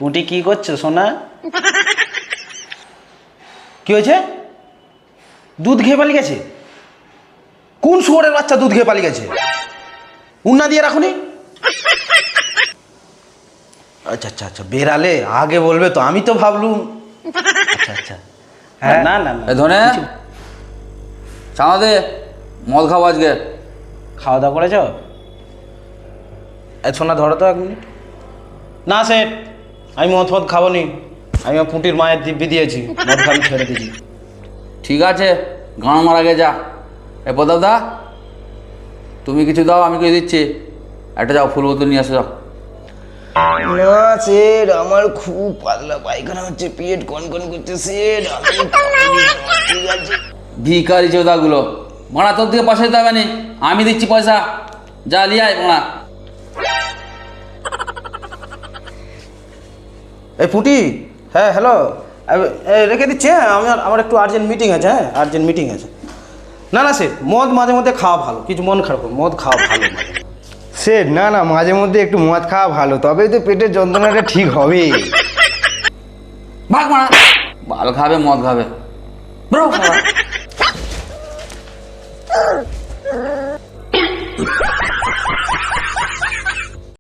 পুটি কি করছো সোনা? কি হয়েছে? দুধ খেয়ে পালিয়ে গেছে? কোন শুয়োরের বাচ্চা দুধ খেয়ে পালিয়ে গেছে? উন্না দিয়ে রাখুনি? আচ্ছা আচ্ছা আচ্ছা, বেরালে আগে বলবে তো, আমি তো ভাবলুম। আচ্ছা আচ্ছা, হ্যাঁ না না না। ধনে চাঁদা দে, মদ খাবো আজকে। খাওয়া দাওয়া করেছ? সোনা ধরো তো 1 মিনিট। না সেট, আমি মদ ফদ খাবো নি। আমি আমার পুঁটির মায়ের দিব্যি দিয়েছি, মদ খাবি ছেড়ে দিয়েছি। ঠিক আছে, গান মারা গে যা। এ প্রতাপ দা, তুমি কিছু দাও, আমি কিছু দিচ্ছি। একটা যাও, ফুল বোতল নিয়ে আসো যাও। না সেট, আমার খুব পাতলা পায়খানা হচ্ছে, পেট কনকন করছে সেট, আমি খাবো না, ঠিক আছে? ভিকারি চোদাগুলো, মারা তোর দিকে পয়সা দিতে হবে না, আমি দিচ্ছি পয়সা। যা লিয়ে আয় মারা। এই পুঁটি, হ্যাঁ হ্যালো, রেখে দিচ্ছি। হ্যাঁ, আমার একটু আর্জেন্ট মিটিং আছে। হ্যাঁ, আর্জেন্ট মিটিং আছে। না না সেট, মদ মাঝে মধ্যে খাওয়া ভালো, কিছু মন খারাপ করো, মদ খাওয়া ভালো মাঝে মধ্যে। সেট না না, মাঝে মধ্যে একটু মদ খাওয়া ভালো, তবেই তো পেটের যন্ত্রণাটা ঠিক হবে। ভাগ মারা, বাল খাবে মদ খাবে, ব্রো।